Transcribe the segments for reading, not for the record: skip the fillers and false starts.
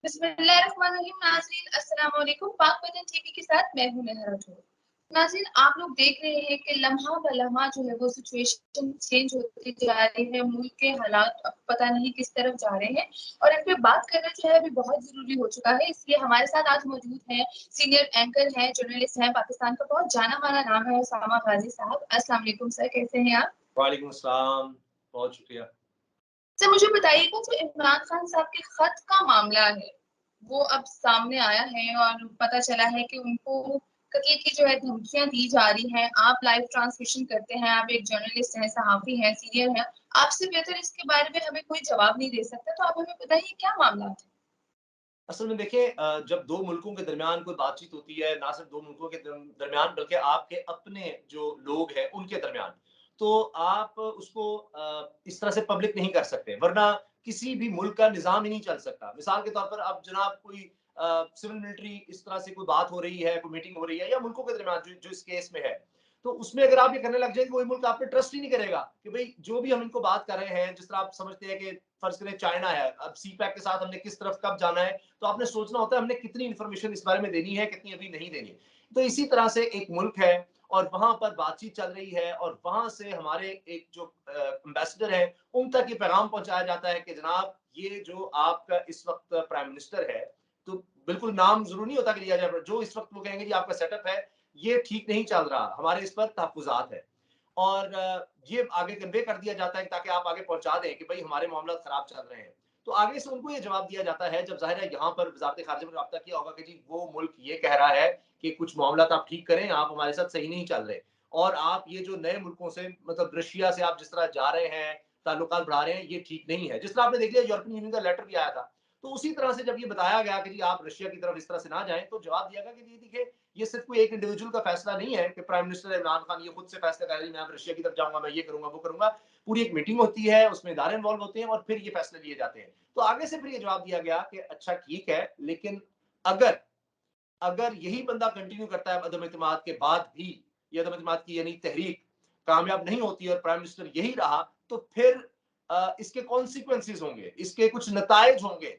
बिस्मिल्लाहिर्रहमानिर्रहीम। नाज़रीन अस्सलाम वालेकुम। पाक वतन टीवी के साथ मैं हूं नहर राठौर। नाज़रीन, आप लोग देख रहे हैं कि लम्हा ब लम्हा जो है वो सिचुएशन चेंज होती जा रही है। मुल्क के हालात अब पता नहीं किस तरफ जा रहे हैं और इन पे बात करना जो है अभी बहुत ज़रूरी हो चुका है। इसलिए हमारे साथ आज मौजूद हैं सीनियर एंकर हैं, जर्नलिस्ट हैं, पाकिस्तान का बहुत जाना-माना नाम है उसामा गाज़ी साहब। अस्सलाम वालेकुम सर, कैसे हैं आप? वालेकुम अस्सलाम, बहुत शुक्रिया। सर मुझे बताइएगा, जो इमरान खान साहब के खत का मामला है वो अब सामने आया है और पता चला है कि उनको कत्ल की जो है धमकियां दी जा रही हैं। आप लाइव ट्रांसमिशन करते हैं, आप एक जर्नलिस्ट हैं, सहाफी हैं, सीनियर हैं, आपसे बेहतर इसके बारे में हमें कोई जवाब नहीं दे सकता। तो आप हमें बताइए क्या मामला है। असल में देखिए, जब 2 मुल्कों के दरमियान कोई बातचीत होती है, ना सिर्फ 2 मुल्कों के दरमियान बल्कि आपके अपने जो लोग हैं उनके दरमियान, तो आप उसको इस तरह से पब्लिक नहीं कर सकते, वरना किसी भी मुल्क का निज़ाम ही नहीं चल सकता। मिसाल के तौर पर अब जनाब कोई सिविल मिलिट्री इस तरह से कोई बात हो रही है, कोई मीटिंग हो रही है या मुल्कों के दरमियान जो जो इस केस में है, तो उसमें अगर आप ये करने लग जाए तो वही मुल्क आप पे ट्रस्ट ही नहीं करेगा कि भई जो भी हम इनको बात कर रहे हैं, जिस तरह आप समझते हैं कि फर्ज़ करें चाइना है, अब सी पैक के साथ हमने किस तरफ कब जाना है, तो आपने सोचना होता है हमने कितनी इंफॉर्मेशन इस बारे में देनी है, कितनी अभी नहीं देनी। तो इसी तरह से एक मुल्क है और वहां पर बातचीत चल रही है और वहां से हमारे एक जो एम्बेसडर है उन तक ये पैगाम पहुंचाया जाता है कि जनाब ये जो आपका इस वक्त प्राइम मिनिस्टर है, तो बिल्कुल नाम जरूर नहीं होता कि लिया जाए, जो इस वक्त वो कहेंगे जी आपका सेटअप है ये ठीक नहीं चल रहा, हमारे इस पर तहफुजात है। और ये आगे कन्वे कर दिया जाता है ताकि आप आगे पहुंचा दें कि भाई हमारे मामला खराब चल रहे हैं। तो आगे से उनको ये जवाब दिया जाता है, जब ज़ाहिर है यहाँ पर वज़ारत ख़ारिजा में राब्ता किया होगा कि जी वो मुल्क ये कह रहा है कि कुछ मामलात आप ठीक करें, आप हमारे साथ सही नहीं चल रहे। और आप ये जो नए मुल्कों से मतलब रशिया से आप जिस तरह जा रहे हैं, ताल्लुकात बढ़ा रहे हैं, ये ठीक नहीं है। जिस तरह आपने देख लिया यूरोपियन यूनियन का लेटर भी आया था। तो उसी तरह से जब ये बताया गया कि जी आप रशिया की तरफ इस तरह से ना जाएँ, तो जवाब दिया गया कि जी देखिए ये सिर्फ कोई एक इंडिविजुअल का फैसला नहीं है कि प्राइम मिनिस्टर इमरान खान ये खुद से फैसला कर रहे हैं मैं अब रशिया की तरफ जाऊंगा, मैं ये करूंगा, वो करूंगा। पूरी एक मीटिंग होती है, उसमें इदारे इन्वॉल्व होते हैं और फिर ये फैसले लिए जाते हैं। तो आगे से फिर ये जवाब दिया गया कि अच्छा ठीक है, लेकिन अगर अगर यही बंदा कंटिन्यू करता है अदम एतमाद के बाद भी, ये अदम एतमाद की यानी तहरीक कामयाब नहीं होती और प्राइम मिनिस्टर यही रहा, तो फिर इसके कॉन्सिक्वेंसेज होंगे, इसके कुछ नतायज होंगे।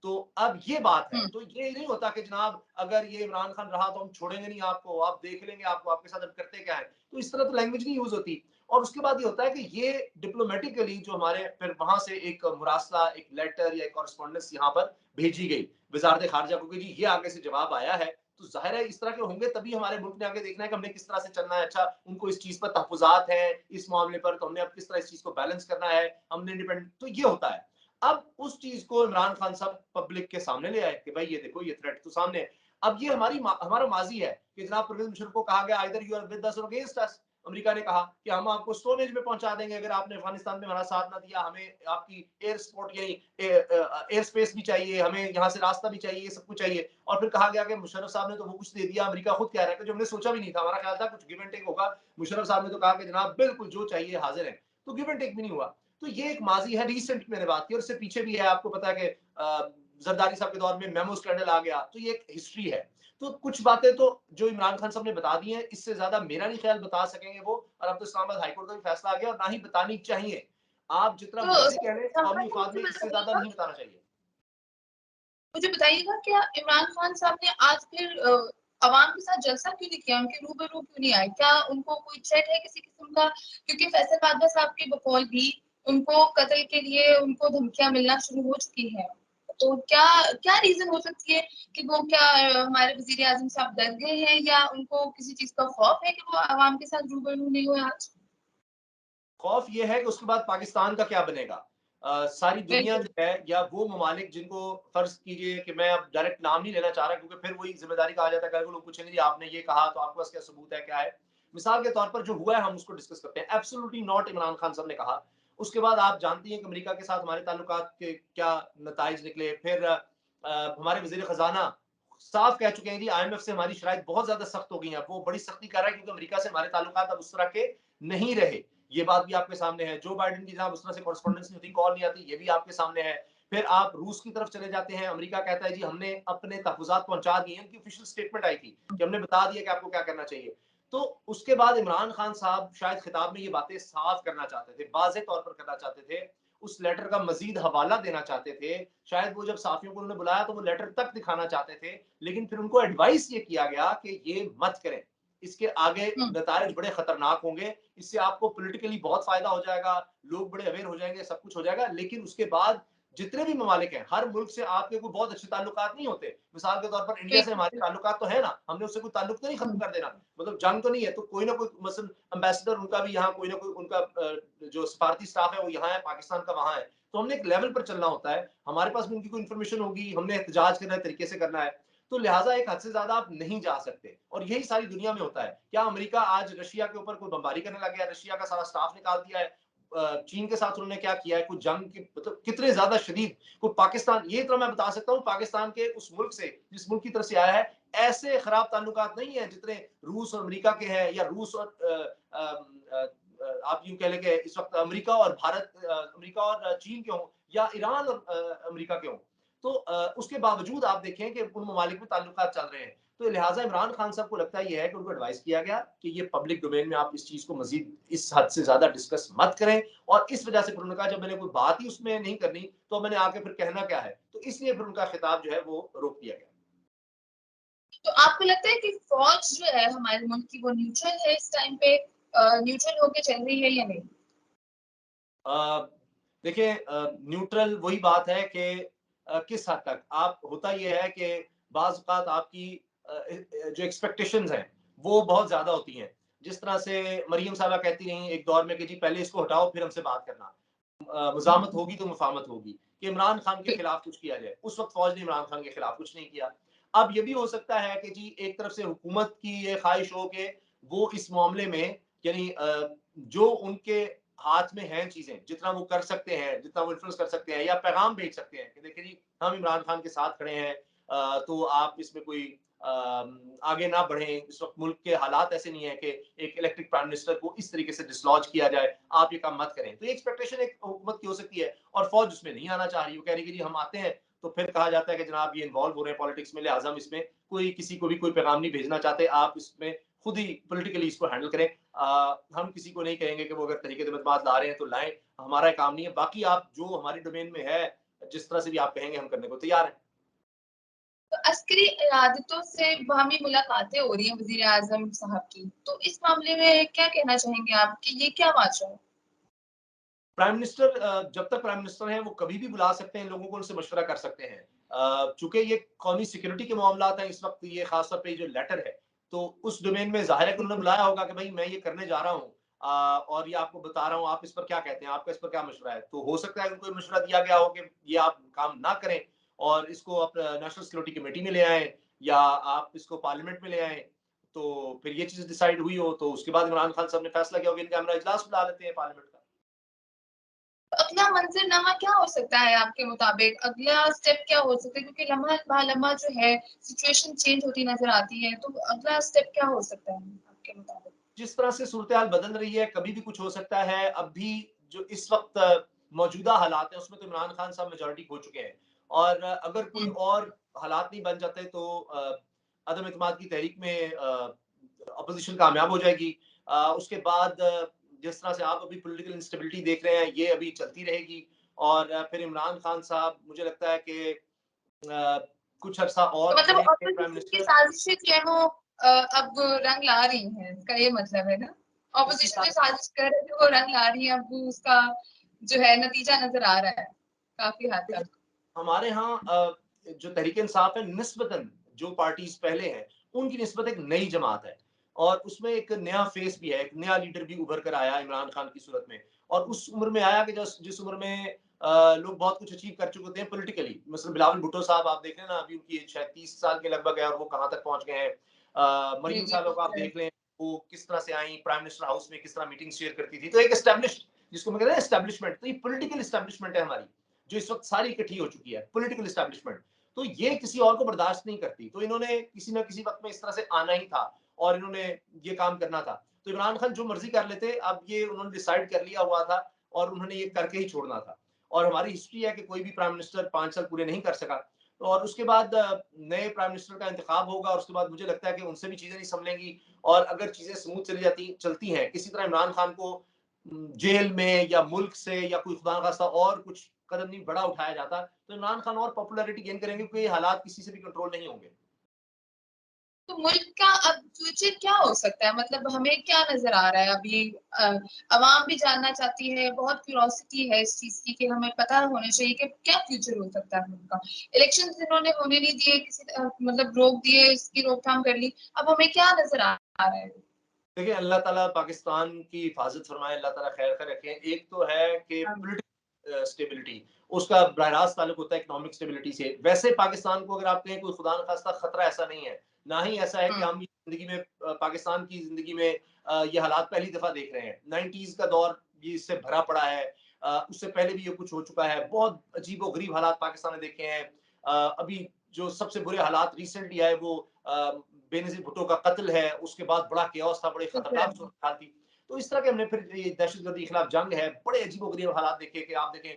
तो अब ये बात है, हम्म। तो ये नहीं होता कि जनाब अगर ये इमरान खान रहा तो हम छोड़ेंगे नहीं आपको, आप देख लेंगे आपको, आपके साथ हम करते क्या है। तो इस तरह तो लैंग्वेज नहीं यूज होती। और उसके बाद ये होता है कि ये डिप्लोमेटिकली जो हमारे फिर वहां से एक मुरासला, एक लेटर या एक कॉरेस्पॉन्डेंस यहाँ पर भेजी गई वजारत खारजा को कि जी ये आगे से जवाब आया है। तो जाहिर है इस तरह के होंगे तभी हमारे मुल्क ने आगे देखना है कि हमने किस तरह से चलना है। अच्छा उनको इस चीज पर तहफुजात है इस मामले पर, तो हमने अब किस तरह इस चीज को बैलेंस करना है, हमने इंडिपेंडेंट, तो ये होता है। अब उस चीज को इमरान खान साहब पब्लिक के सामने ले आए कि भाई ये देखो ये थ्रेट तो सामने है। अब ये हमारा माजी है कि जनाब परवेज मुशर्रफ को कहा गया either you are with us or against us. America ने कहा कि हम आपको स्टोन एज में पहुंचा देंगे अगर आपने अफगानिस्तान में हमारा साथ ना दिया, हमें आपकी एयर सपोर्ट यानी एयर स्पेस भी चाहिए, हमें यहाँ से रास्ता भी चाहिए, सब कुछ चाहिए। और फिर कहा गया कि मुशर्रफ साहब ने तो वो कुछ दे दिया, अमेरिका खुद कह रहा है कि जो हमने सोचा भी नहीं था, हमारा ख्याल था कुछ गिव एंड टेक होगा। मुशर्रफ साहब ने तो कहा कि जनाब बिल्कुल जो चाहिए हाजिर है, तो गिव एंड टेक भी नहीं हुआ। तो ये एक माजी है, रिसेंट मैंने बात की, और इससे पीछे भी है, आपको पता है कि जरदारी साहब के दौर में मेमो स्कैंडल आ गया, तो ये एक हिस्ट्री है। तो कुछ बातें तो जो इमरान खान साहब ने बता दी हैं, इससे ज्यादा मेरा नहीं ख्याल बता सकेंगे वो। और अब तो इस्लामाबाद हाईकोर्ट का भी फैसला आ गया और ना ही बतानी चाहिए। आप जितना तो मर्जी कह लें, सर, कौमी मफाद में इससे ज्यादा नहीं बताना चाहिए। मुझे बताइएगा क्या इमरान खान साहब ने आज फिर अवाम के साथ जलसा क्यों नहीं किया, उनके रूबरू क्यों नहीं आए? क्या उनको कोई थ्रेट है किसी किस्म का? क्योंकि फैसल बादशाह साहब के बकौल भी उनको कत्ल के लिए उनको धमकियां मिलना शुरू हो चुकी है। तो क्या क्या रीजन हो सकती है कि वो क्या हमारे वजीर आजम साहब डर गए हैं या उनको किसी चीज का खौफ है कि वो अवाम के साथ रूबरू नहीं हुए आज? खौफ ये है कि उसके बाद पाकिस्तान का क्या बनेगा। सारी दुनिया बिल्कुल। जो है या वो ममालिक जिनको फर्ज कीजिए कि मैं अब डायरेक्ट नाम नहीं लेना चाह रहा क्योंकि फिर वही जिम्मेदारी का आ जाता है, कल को लोग पूछेंगे जी आपने ये कहा तो आपके पास क्या सबूत है, क्या है। मिसाल के तौर पर जो हुआ है हम उसको डिस्कस करते हैं। एब्सोल्युटली नॉट, इमरान खान साहब ने कहा। उसके बाद आप जानती हैं कि अमेरिका के साथ हमारे ताल्लुकात के क्या नताइज निकले। फिर हमारे वजीर खजाना साफ कह चुके हैं जी IMF से हमारी शराइत बहुत ज्यादा सख्त हो गई है। वो बड़ी सख्ती कर रहा है क्योंकि अमेरिका से हमारे ताल्लुकात अब उस तरह के नहीं रहे। ये बात भी आपके सामने है। जो बाइडेन की जनाब उस तरह से कॉरेस्पॉन्डेंस नहीं होती, कॉल नहीं आती, ये भी आपके सामने है। फिर आप रूस की तरफ चले जाते हैं, अमेरिका कहता है जी हमने अपने तहफुजात पहुंचा दिए हैं। उनकी ऑफिशियल स्टेटमेंट आई थी कि हमने बता दिया कि आपको क्या करना चाहिए। तो उसके बाद इमरान खान साहब शायद खिताब में ये बातें साफ करना चाहते थे, वाज़ेह तौर पर करना चाहते थे। उस लेटर का मजीद हवाला देना चाहते थे। शायद वो जब साफियों को उन्होंने बुलाया तो वो लेटर तक दिखाना चाहते थे, लेकिन फिर उनको एडवाइस ये किया गया कि ये मत करें, इसके आगे हुँ, नतायज बड़े खतरनाक होंगे, इससे आपको पॉलिटिकली बहुत फायदा हो जाएगा, लोग बड़े अवेयर हो जाएंगे, सब कुछ हो जाएगा, लेकिन उसके बाद जितने भी ममालिक हैं, हर मुल्क से आपके कोई बहुत अच्छे ताल्लुकात नहीं होते। मिसाल के तौर पर इंडिया से हमारे बिल्कुल। ताल्लुकात तो है ना, हमने उससे कोई ताल्लुक तो नहीं खत्म हुँ, कर देना, मतलब जंग तो नहीं है, तो कोई ना कोई मसलन एम्बेसडर उनका भी यहाँ, कोई ना कोई उनका जो सफारती स्टाफ है वो यहाँ है, पाकिस्तान का वहाँ है, तो हमने एक लेवल पर चलना होता है, हमारे पास भी उनकी कोई इन्फॉर्मेशन होगी, हमने एहतजाज करना है, तरीके से करना है, तो लिहाजा एक हद से ज्यादा आप नहीं जा सकते, और यही सारी दुनिया में होता है। क्या अमेरिका आज रशिया के ऊपर कोई बमबारी करने लग गया, रशिया का सारा स्टाफ निकाल दिया है? चीन के साथ उन्होंने क्या किया है, कुछ जंग की मतलब कितने ज्यादा शदीद, कोई पाकिस्तान, ये तो मैं बता सकता हूँ पाकिस्तान के उस मुल्क से, जिस मुल्क की तरफ से आया है, ऐसे खराब ताल्लुकात नहीं है जितने रूस और अमेरिका के हैं, या रूस और आप यूं कह लें कि इस वक्त अमेरिका और भारत, अमेरिका और चीन के हों, या ईरान और अमेरिका के हों, तो उसके बावजूद आप देखें कि उन ममालिक में ताल्लुकात चल रहे हैं। तो लिहाजा इमरान खान साहब को लगता ये है कि उनको एडवाइस किया गया कि ये पब्लिक डोमेन में आप इस चीज को मजीद इस हद से ज्यादा डिस्कस मत करें, और इस वजह से फिर उन्होंने कहा जब मैंने कोई बात ही उसमें नहीं करनी तो मैंने आके फिर कहना क्या है, तो इसलिए फिर उनका खिताब जो है वो रोक दिया गया। तो आपको लगता है कि फ़ौज जो है हमारे मुल्क की वो न्यूट्रल है इस टाइम पे न्यूट्रल होके चल रही है या नहीं? अ, देखिए न्यूट्रल वही बात है कि किस हद तक आप, होता ये है कि बाज़ औक़ात आपकी जो एक्सपेक्टेशंस हैं वो बहुत ज़्यादा होती हैं। जिस तरह से मरियम साहबा कहती रहीं एक दौर में कि जी पहले इसको हटाओ फिर हमसे बात करना। मज़ामत हुँ, होगी तो मुफ़ाहमत होगी, कि इमरान खान के बिल खिलाफ कुछ किया जाए। उस वक़्त फ़ौज ने इमरान खान के खिलाफ कुछ नहीं किया। अब ये भी हो सकता है कि जी एक तरफ से हुकूमत की ये ख़्वाहिश हो कि वो इस मामले में, यानी जो उनके हाथ में हैं चीज़ें, जितना वो कर सकते हैं, जितना वो इन्फ्लुएंस कर सकते हैं या पैगाम भेज सकते हैं कि देखिए जी हम इमरान खान के साथ खड़े हैं, तो आप इसमें कोई आगे ना बढ़ें। इस वक़्त मुल्क के हालात ऐसे नहीं है कि एक इलेक्टेड प्राइम मिनिस्टर को इस तरीके से डिसलॉज किया जाए, आप ये काम मत करें। तो ये एक्सपेक्टेशन एक हुकूमत की हो सकती है, और फ़ौज उसमें नहीं आना चाह रही। वो कह रही है कि जी हम आते हैं, तो फिर कहा जाता है कि जनाब ये इन्वॉल्व हो रहे हैं पॉलिटिक्स में, लिहाज़ा हम इसमें कोई किसी को भी कोई पैगाम नहीं भेजना चाहते, आप इसमें खुद ही पॉलिटिकली इसको हैंडल करें। हम किसी को नहीं कहेंगे कि वो अगर तरीके से बात ला रहे हैं तो लाएँ, हमारा काम नहीं है। बाकी आप जो हमारी डोमेन में है, जिस तरह से भी आप कहेंगे हम करने को तैयार हैं। तो अस्करी क़यादतों से बाहमी मुलाकातें हो रही हैं वज़ीर-ए-आज़म साहब की, तो इस मामले में क्या कहना चाहेंगे आप कि ये क्या माजरा है? प्राइम मिनिस्टर जब तक प्राइम मिनिस्टर हैं वो कभी भी बुला सकते हैं लोगों को, उनसे मशवरा कर सकते हैं। चूंकि ये कौमी सिक्योरिटी के मामला हैं इस वक्त, ये खासतौर पे जो लेटर है, तो उस डोमेन में जाहिर है कि उन्होंने बुलाया होगा कि भाई मैं ये करने जा रहा हूँ, और ये आपको बता रहा हूँ, आप इस पर क्या कहते हैं, आपका इस पर क्या मशवरा है। तो हो सकता है उनको मशवरा दिया गया हो कि ये आप काम ना करें, और इसको आप नेशनल सिक्योरिटी कमेटी में ले आए, या आप इसको पार्लियामेंट में ले आए। तो फिर ये चीज डिसाइड हुई हो तो उसके बाद इमरान खान साहब ने फैसला किया होगा इन कैमरा इजलास बुला लेते हैं पार्लियामेंट का। तो अगला मंज़िलनामा क्या हो सकता है आपके मुताबिक? अगला स्टेप क्या हो सकता है? क्योंकि लम्हा-ब-लम्हा जो है सिचुएशन चेंज होती नज़र आती है, तो अगला स्टेप क्या हो सकता है आपके मुताबिक? जिस तरह से सूरत-ए-हाल बदल रही है, कभी भी कुछ हो सकता है। अभी जो इस वक़्त मौजूदा हालात हैं, उसमें तो इमरान खान साहब मेजॉरिटी खो चुके हैं, और अगर कोई हुँ, और हालात नहीं बन जाते तो अदम एतमाद की तहरीक में अपोज़िशन कामयाब हो जाएगी। उसके बाद जिस तरह से आप अभी पॉलिटिकल इंस्टेबिलिटी देख रहे हैं, ये अभी चलती रहेगी, और फिर इमरान खान साहब मुझे लगता है कि कुछ अरसा तो और मतलब रहेंगे प्राइम ऑपोज़िशन की मिनिस्टर। साज़िशें जो है वो अब रंग ला रही हैं, इसका ये मतलब है ना? इसकी ऑपोज़िशन जो साज़िश कर रही है वो रंग ला रही है, अब वो उसका जो है नतीजा नज़र आ रहा है, काफ़ी हद देखिए, तक। हमारे यहाँ जो तहरीक इंसाफ है निस्बतन जो पार्टीज पहले हैं उनकी निस्बत एक नई जमात है, और उसमें एक नया फेस भी है, एक नया लीडर भी उभर कर आया इमरान खान की सूरत में, और उस उम्र में आया कि जिस उम्र में लोग बहुत कुछ अचीव कर चुके थे पॉलिटिकली। मतलब बिलावल भुट्टो साहब आप देख लें ना, अभी उनकी एज शायद 30 साल के लगभग है, और वो कहाँ तक पहुंच गए हैं। जी, मरीम जी, साहब को आप बिल्कुल। देख लें, वो किस तरह से आई प्राइम मिनिस्टर हाउस में, किस तरह मीटिंग शेयर करती थी, तो एक एस्टेब्लिश, जिसको मैं कहते हैं एस्टेब्लिशमेंट, तो ये पॉलिटिकल एस्टेब्लिशमेंट है हमारी, जो इस वक्त सारी इकट्ठी हो चुकी है, पॉलिटिकल एस्टेब्लिशमेंट। तो ये किसी और को बर्दाश्त नहीं करती, तो इन्होंने किसी ना किसी वक्त में इस तरह से आना ही था, और इन्होंने ये काम करना था। तो इमरान खान जो मर्जी कर लेते, अब ये उन्होंने डिसाइड कर लिया हुआ था, और उन्होंने ये करके ही छोड़ना था। और हमारी हिस्ट्री है कि कोई भी प्राइम मिनिस्टर 5 साल पूरे नहीं कर सका, तो और उसके बाद नए प्राइम मिनिस्टर का इंतखाब होगा, और उसके बाद मुझे लगता है कि उनसे भी चीजें नहीं संभलेंगी, और अगर चीजें स्मूथ चली जाती चलती हैं, किसी तरह इमरान खान को जेल में या मुल्क से या कोई खुदा न खास्ता और कुछ कदम नहीं बड़ा उठाया जाता, तो इमरान खान और पॉपुलैरिटी गेन करेंगे क्योंकि ये हालात किसी से भी कंट्रोल नहीं होंगे। तो मुल्क का अब फ्यूचर क्या हो सकता है? मतलब हमें क्या नज़र आ रहा है अभी? अवाम भी जानना चाहती है, बहुत क्यूरोसिटी है इस चीज़ की कि हमें पता होना चाहिए कि क्या फ्यूचर हो सकता है मुल्क का। इलेक्शंस इन्होंने होने नहीं दिए, किसी मतलब रोक दिए, इसकी रोकथाम कर ली। अब हमें क्या नज़र आ रहा है? देखिए, अल्लाह ताला पाकिस्तान की हिफाज़त फरमाए, अल्लाह ताला खैर ख़ैर रखे। एक तो है कि हाँ। स्टेबिलिटी, उसका बराह रास्त ताल्लुक होता है इकोनॉमिक स्टेबिलिटी से। वैसे पाकिस्तान को अगर आप कहें कोई खुदा न खास्ता खतरा ऐसा नहीं है। ना ही ऐसा है कि हुँ। हम ज़िंदगी में पाकिस्तान की ज़िंदगी में ये हालात पहली दफ़ा देख रहे हैं। 90s का दौर ये इससे भरा पड़ा है। उससे पहले भी ये कुछ हो चुका है। बहुत अजीबो-गरीब हालात पाकिस्तान ने देखे हैं। अभी जो सबसे बुरे हालात रिसेंटली आए वो बेनज़ीर भुट्टो का कत्ल है, उसके बाद बड़ा केओस था, बड़ी खतरनाक बिल्कुल। सूरत-हाल थी। तो इस तरह के हमने फिर ये दहशतगर्दी के खिलाफ जंग है, बड़े अजीबो-गरीब हालात देखे कि आप देखें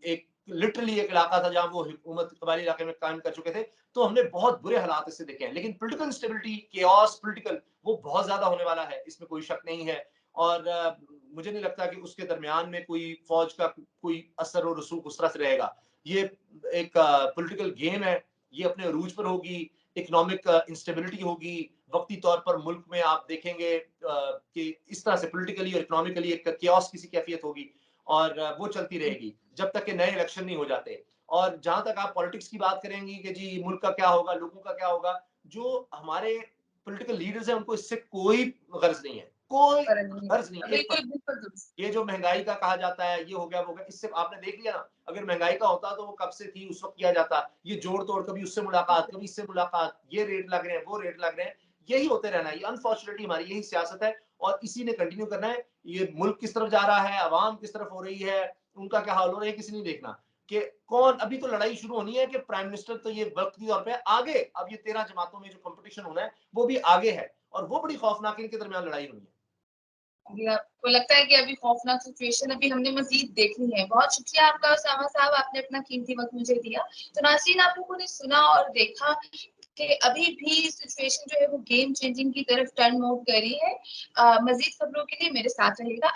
एक लिटरली एक इलाका था जहाँ वो हुकूमत कबायली इलाके में कायम कर चुके थे, तो हमने बहुत बुरे हालात इससे देखे हैं। लेकिन पॉलिटिकल इंस्टेबिलिटी, केओस पॉलिटिकल वो बहुत ज़्यादा होने वाला है, इसमें कोई शक नहीं है और मुझे नहीं लगता कि उसके दरमियान में कोई फ़ौज का कोई असर और रसूख उस तरह से रहेगा। ये एक पॉलिटिकल गेम है, ये अपने अरूज पर होगी, इकोनॉमिक इंस्टेबिलिटी होगी, वक़्ती तौर पर मुल्क में आप देखेंगे कि इस तरह से पॉलिटिकली और इकोनॉमिकली एक केओस किसी कैफियत होगी और वो चलती रहेगी, जब तक कि नए इलेक्शन नहीं हो जाते। और जहाँ तक आप पॉलिटिक्स की बात करेंगी कि जी मुल्क का क्या होगा, लोगों का क्या होगा, जो हमारे पॉलिटिकल लीडर्स हैं उनको इससे कोई गर्ज़ नहीं है, कोई फ़र्क नहीं गर्ज़ नहीं पड़ता। है, 1 बिल्कुल, बिल्कुल दुरुस्त। ये जो महँगाई का कहा जाता है, ये हो गया, वो हो गया, इससे आपने देख लिया ना, अगर महँगाई का होता तो वो कब से थी, उस वक़्त किया जाता। ये जोड़-तोड़, कभी उससे मुलाकात, कभी इससे मुलाकात, ये रेट लग रहे हैं, वो रेट लग रहे हैं, यही होते रहना है। ये अनफॉर्चुनेटली हमारी यही सियासत है और इसी ने कंटिन्यू करना है। ये मुल्क किस तरफ जा रहा है, अवाम किस तरफ हो रही है, उनका क्या हाल हो रहा है, ये किसी ने नहीं देखना। कि कौन अभी तो लड़ाई शुरू होनी है कि प्राइम मिनिस्टर तो ये वक़्ती तौर पे आगे, अब ये 13 जमातों में जो कॉम्पिटिशन होना है, वो भी आगे है और वो बड़ी खौफनाक इनके दरमियान लड़ाई होनी है। जी, आपको लगता है कि अभी खौफनाक सिचुएशन अभी हमने मज़ीद देखनी है। बहुत शुक्रिया आपका उसामा साहब, आपने अपना कीमती वक़्त मुझे दिया। तो नाज़रीन, आप लोगों ने सुना और देखा कि अभी भी सिचुएशन जो है वो गेम चेंजिंग की तरफ टर्न आउट कर रही है। मज़ीद खबरों के लिए मेरे साथ रहिएगा।